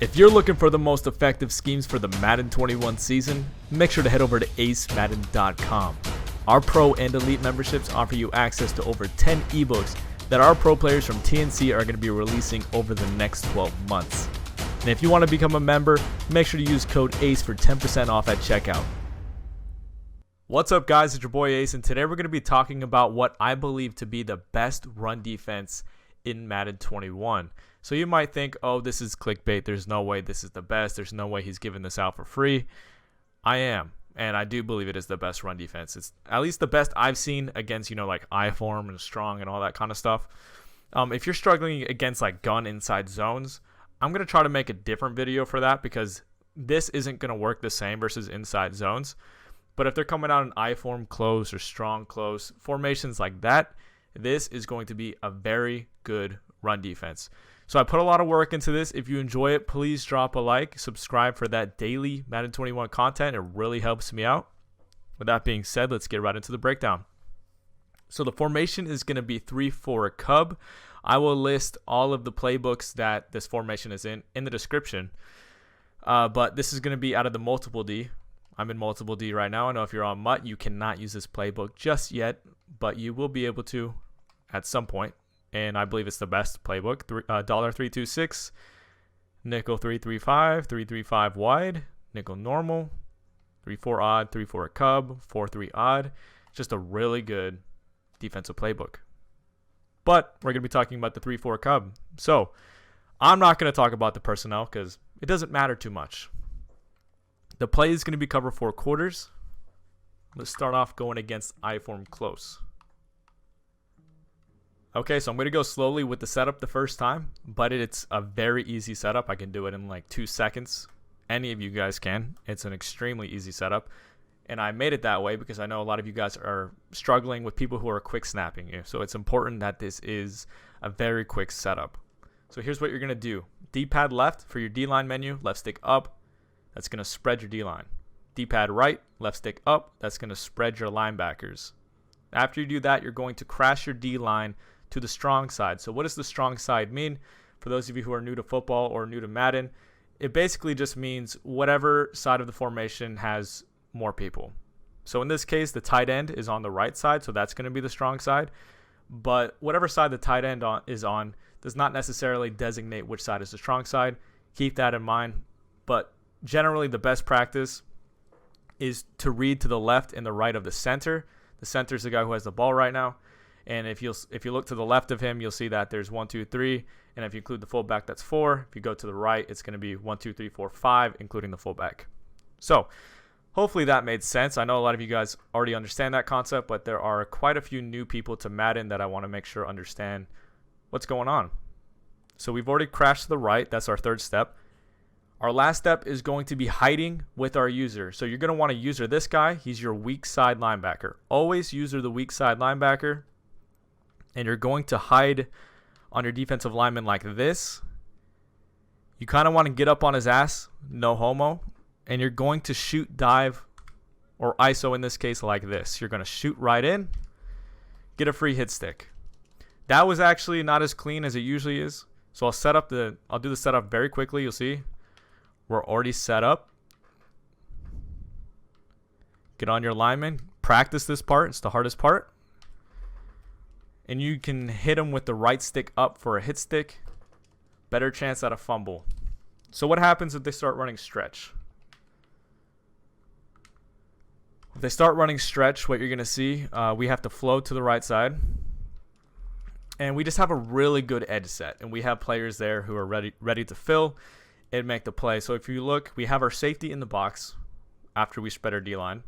If you're looking for the most effective schemes for the Madden 21 season, make sure to head over to acemadden.com. Our Pro and Elite memberships offer you access to over 10 ebooks that our pro players from TNC are going to be releasing over the next 12 months. And if you want to become a member, make sure to use code ACE for 10% off at checkout. What's up, guys? It's your boy Ace, and today we're going to be talking about what I believe to be the best run defense in Madden 21. So you might think, oh, this is clickbait. There's no way this is the best. There's no way he's giving this out for free. I am, and I do believe it is the best run defense. It's at least the best I've seen against, like IForm and Strong and all that kind of stuff. If you're struggling against like gun inside zones, I'm going to try to make a different video for that because this isn't going to work the same versus inside zones. But if they're coming out in IForm Close or Strong Close, formations like that, this is going to be a very good run defense. So I put a lot of work into this. If you enjoy it, please drop a like, subscribe for that daily Madden 21 content. It really helps me out. With that being said, let's get right into the breakdown. So the formation is going to be 3-4 cub. I will list all of the playbooks that this formation is in the description. But this is going to be out of the multiple D. I'm in multiple D right now. I know if you're on MUT, you cannot use this playbook just yet, but you will be able to at some point. And I believe it's the best playbook. $326, nickel 335, 335 wide, nickel normal, 3-4 odd, 3-4 cub, 4-3 odd. Just a really good defensive playbook. But we're going to be talking about the 3-4 cub. So I'm not going to talk about the personnel because it doesn't matter too much. The play is going to be cover 4 quarters. Let's start off going against IForm Close. Okay, so I'm going to go slowly with the setup the first time, but it's a very easy setup. I can do it in like 2 seconds. Any of you guys can. It's an extremely easy setup, and I made it that way because I know a lot of you guys are struggling with people who are quick snapping you. So it's important that this is a very quick setup. So here's what you're going to do. D-pad left for your D-line menu, left stick up. That's going to spread your D-line. D-pad right, left stick up. That's going to spread your linebackers. After you do that, you're going to crash your D-line to the strong side. So what does the strong side mean? For those of you who are new to football or new to Madden, it basically just means whatever side of the formation has more people. So in this case, the tight end is on the right side, so that's going to be the strong side. But whatever side the tight end is on does not necessarily designate which side is the strong side. Keep that in mind. But generally, the best practice is to read to the left and the right of the center. The center is the guy who has the ball right now. And if you look to the left of him, you'll see that there's 1, 2, 3. And if you include the fullback, that's 4. If you go to the right, it's going to be 1, 2, 3, 4, 5, including the fullback. So hopefully that made sense. I know a lot of you guys already understand that concept, but there are quite a few new people to Madden that I want to make sure understand what's going on. So we've already crashed to the right. That's our third step. Our last step is going to be hiding with our user. So you're going to want to user this guy. He's your weak side linebacker. Always user the weak side linebacker. And you're going to hide on your defensive lineman like this. You kind of want to get up on his ass, no homo. And you're going to shoot, dive, or ISO in this case like this. You're going to shoot right in, get a free hit stick. That was actually not as clean as it usually is. So I'll do the setup very quickly. You'll see we're already set up. Get on your lineman. Practice this part. It's the hardest part. And you can hit them with the right stick up for a hit stick. Better chance at a fumble. So what happens if they start running stretch? If they start running stretch, what you're going to see, we have to float to the right side. And we just have a really good edge set. And we have players there who are ready to fill and make the play. So if you look, we have our safety in the box after we spread our D-line.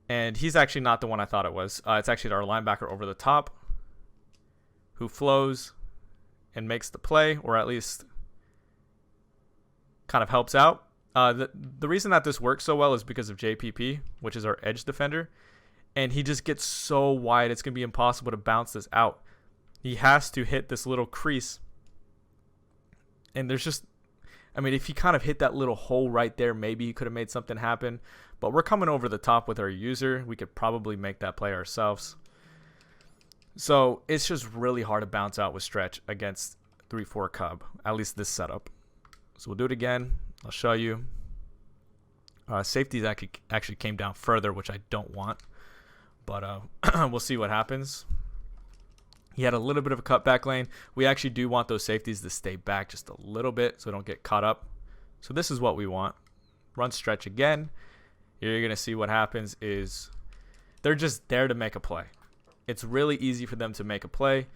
And he's actually not the one I thought it was. It's actually our linebacker over the top who flows and makes the play, or at least kind of helps out. The reason that this works so well is because of JPP, which is our edge defender. And he just gets so wide, it's going to be impossible to bounce this out. He has to hit this little crease. And there's just, if he kind of hit that little hole right there, maybe he could have made something happen. But we're coming over the top with our user. We could probably make that play ourselves. So it's just really hard to bounce out with stretch against 3-4 cub, at least this setup. So we'll do it again. I'll show you. Safeties actually came down further, which I don't want. But we'll see what happens. He had a little bit of a cutback lane. We actually do want those safeties to stay back just a little bit so they don't get caught up. So this is what we want. Run stretch again. Here you're going to see what happens is they're just there to make a play. It's really easy for them to make a play.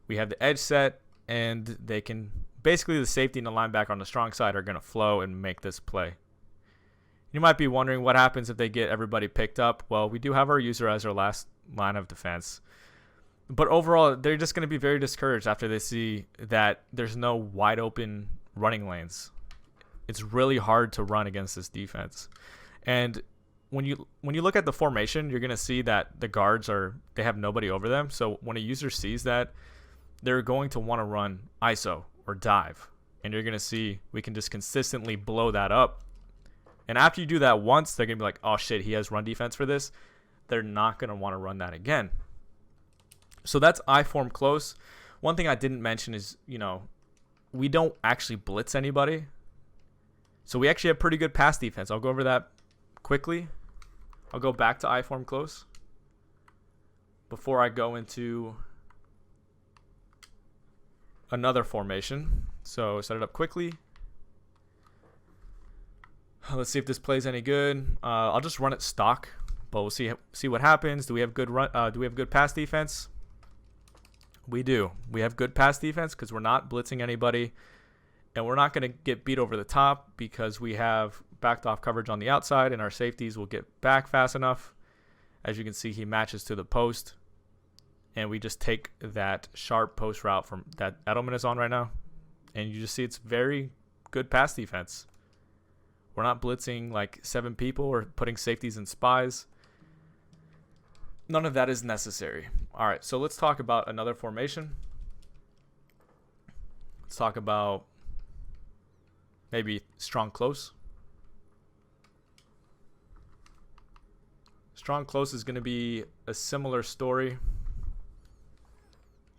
We have the edge set, and they can basically, the safety and the linebacker on the strong side are going to flow and make this play. You might be wondering what happens if they get everybody picked up. Well, we do have our user as our last line of defense. But overall, they're just going to be very discouraged after they see that there's no wide open running lanes. It's really hard to run against this defense. And when you look at the formation, you're going to see that the guards they have nobody over them. So when a user sees that, they're going to want to run ISO or dive. And you're going to see we can just consistently blow that up. And after you do that once, they're going to be like, oh shit, he has run defense for this. They're not going to want to run that again. So that's IForm Close. One thing I didn't mention is, we don't actually blitz anybody. So we actually have pretty good pass defense. I'll go over that quickly. I'll go back to IForm Close before I go into another formation. So set it up quickly. Let's see if this plays any good. I'll just run it stock, but we'll see what happens. Do we have good run? Do we have good pass defense? We do. We have good pass defense because we're not blitzing anybody, and we're not going to get beat over the top because we have backed off coverage on the outside, and our safeties will get back fast enough. As you can see, he matches to the post, and we just take that sharp post route from that Edelman is on right now, and you just see it's very good pass defense. We're not blitzing like 7 people or putting safeties in spies. None of that is necessary. All right, so let's talk about another formation. Let's talk about maybe strong close. Strong close is going to be a similar story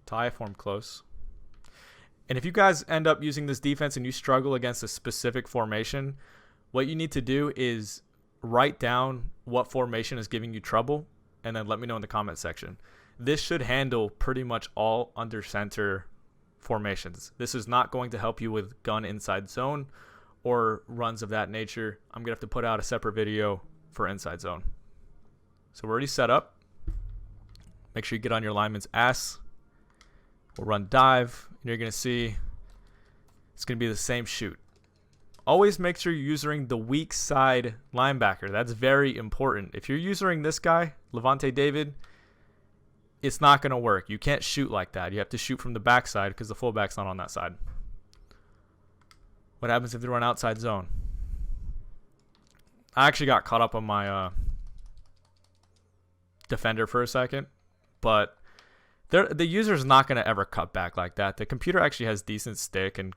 to IForm Close. And if you guys end up using this defense and you struggle against a specific formation, what you need to do is write down what formation is giving you trouble and then let me know in the comment section. This should handle pretty much all under center formations. This is not going to help you with gun inside zone or runs of that nature. I'm going to have to put out a separate video for inside zone. So we're already set up. Make sure you get on your lineman's ass. We'll run dive, and you're going to see it's going to be the same shoot. Always make sure you're using the weak side linebacker. That's very important. If you're using this guy, Levante David, it's not going to work. You can't shoot like that. You have to shoot from the backside because the fullback's not on that side. What happens if they run outside zone? I actually got caught up on my defender for a second, but the user's not going to ever cut back like that. The computer actually has decent stick and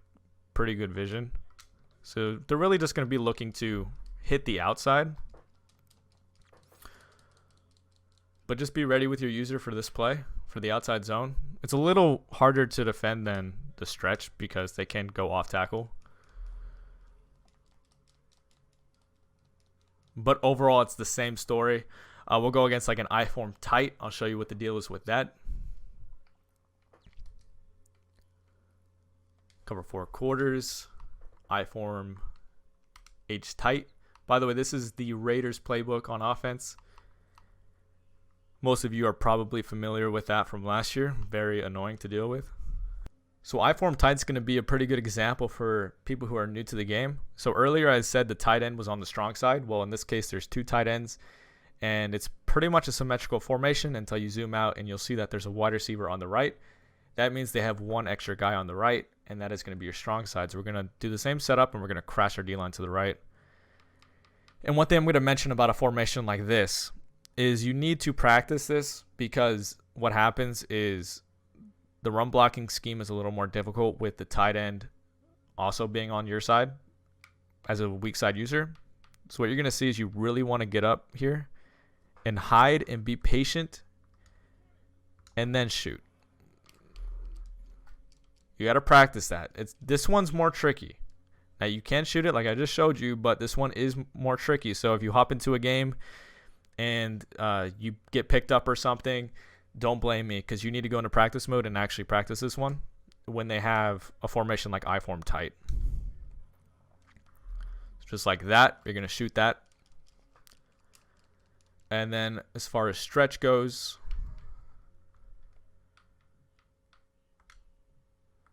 pretty good vision. So they're really just going to be looking to hit the outside. But just be ready with your user for this play, for the outside zone. It's a little harder to defend than the stretch because they can go off tackle. But overall, it's the same story. We'll go against like an IForm tight. I'll show you what the deal is with that. Cover 4 quarters. IForm H tight. By the way, this is the Raiders playbook on offense. Most of you are probably familiar with that from last year. Very annoying to deal with. So IForm tight is going to be a pretty good example for people who are new to the game. So earlier I said the tight end was on the strong side. Well, in this case, there's 2 tight ends. And it's pretty much a symmetrical formation until you zoom out and you'll see that there's a wide receiver on the right. That means they have 1 extra guy on the right, and that is going to be your strong side. So we're going to do the same setup, and we're going to crash our D-line to the right. And one thing I'm going to mention about a formation like this is you need to practice this because what happens is the run blocking scheme is a little more difficult with the tight end also being on your side as a weak side user. So what you're going to see is you really want to get up here and hide and be patient and then shoot. You got to practice that. This one's more tricky. You can shoot it like I just showed you, but this one is more tricky. So if you hop into a game and you get picked up or something, don't blame me, because you need to go into practice mode and actually practice this one when they have a formation like IForm tight. Just like that, you're going to shoot that. And then as far as stretch goes,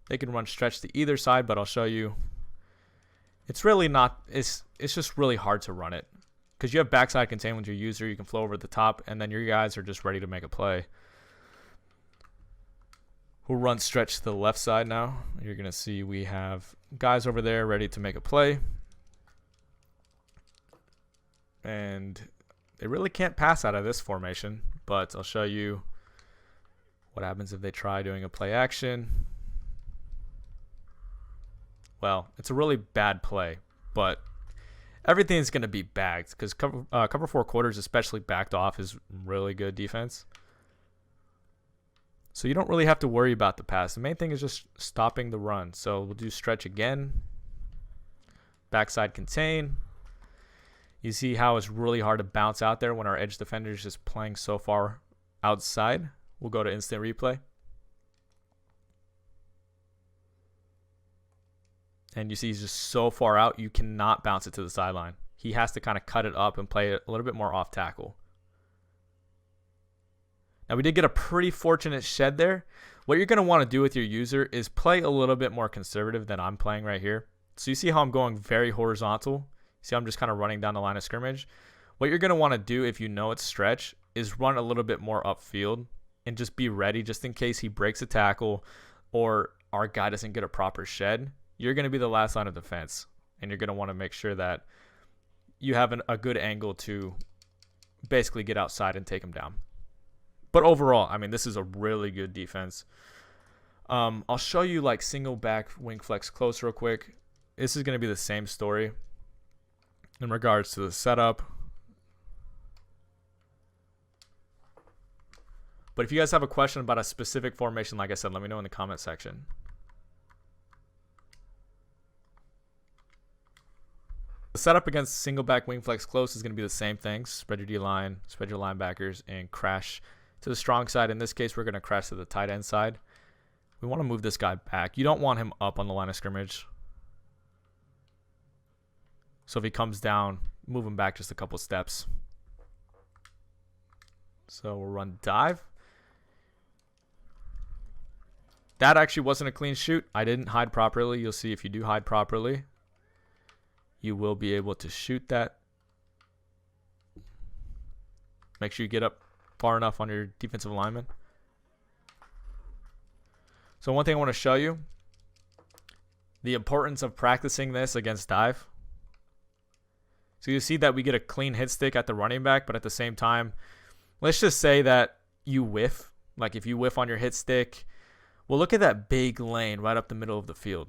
they can run stretch to either side, but I'll show you. It's really not, it's just really hard to run it, because you have backside contain with your user. You can flow over the top, and then your guys are just ready to make a play. We'll run stretch to the left side now. You're going to see we have guys over there ready to make a play. And they really can't pass out of this formation, but I'll show you what happens if they try doing a play action. Well, it's a really bad play, but everything's going to be bagged, because cover 4 quarters, especially backed off, is really good defense. So you don't really have to worry about the pass. The main thing is just stopping the run. So we'll do stretch again. Backside contain. You see how it's really hard to bounce out there when our edge defender is just playing so far outside. We'll go to instant replay. And you see he's just so far out, you cannot bounce it to the sideline. He has to kind of cut it up and play it a little bit more off tackle. Now, we did get a pretty fortunate shed there. What you're going to want to do with your user is play a little bit more conservative than I'm playing right here. So you see how I'm going very horizontal? See, I'm just kind of running down the line of scrimmage. What you're going to want to do, if you know it's stretch, is run a little bit more upfield and just be ready just in case he breaks a tackle or our guy doesn't get a proper shed. You're going to be the last line of defense, and you're going to want to make sure that you have a good angle to basically get outside and take him down. But overall, I mean, this is a really good defense. I'll show you like single back wing flex close real quick. This is going to be the same story in regards to the setup. But if you guys have a question about a specific formation, like I said, let me know in the comment section. The setup against single back wing flex close is going to be the same thing. Spread your D-line, spread your linebackers, and crash to the strong side. In this case, we're going to crash to the tight end side. We want to move this guy back. You don't want him up on the line of scrimmage. So if he comes down, move him back just a couple steps. So we'll run dive. That actually wasn't a clean shoot. I didn't hide properly. You'll see if you do hide properly, you will be able to shoot that. Make sure you get up far enough on your defensive lineman. So one thing I want to show you, the importance of practicing this against dive. So you see that we get a clean hit stick at the running back, but at the same time, let's just say that you whiff. Like if you whiff on your hit stick, well, look at that big lane right up the middle of the field.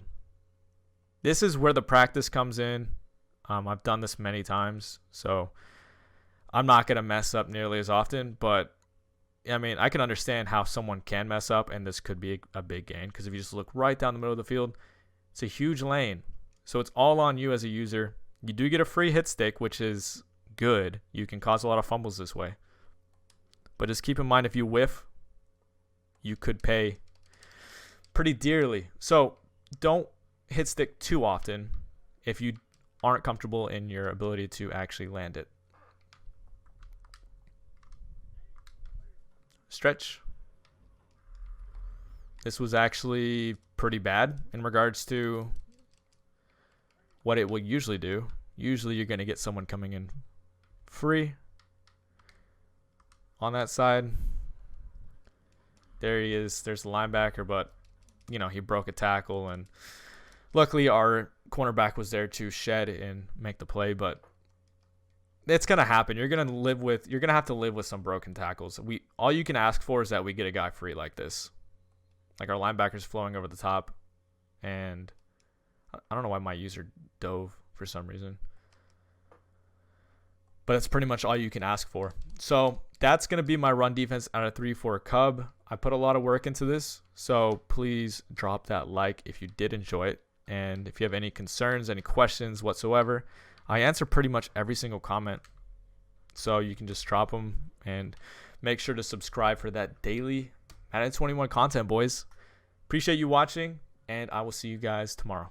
This is where the practice comes in. I've done this many times, so I'm not going to mess up nearly as often, but I mean, I can understand how someone can mess up, and this could be a big gain, because if you just look right down the middle of the field, it's a huge lane. So it's all on you as a user. You do get a free hit stick, which is good. You can cause a lot of fumbles this way. But just keep in mind, if you whiff, you could pay pretty dearly. So don't hit stick too often if you aren't comfortable in your ability to actually land it. Stretch. This was actually pretty bad in regards to what it will usually do. Usually you're going to get someone coming in free on that side. There he is. There's the linebacker, but you know, he broke a tackle, and luckily our cornerback was there to shed and make the play, but it's going to happen. You're going to have to live with some broken tackles. All you can ask for is that we get a guy free like this. Like our linebacker's flowing over the top, and I don't know why my user dove for some reason. But it's pretty much all you can ask for. So that's going to be my run defense out of 3-4 Cub. I put a lot of work into this, so please drop that like if you did enjoy it. And if you have any concerns, any questions whatsoever, I answer pretty much every single comment. So you can just drop them, and make sure to subscribe for that daily Madden 21 content, boys. Appreciate you watching, and I will see you guys tomorrow.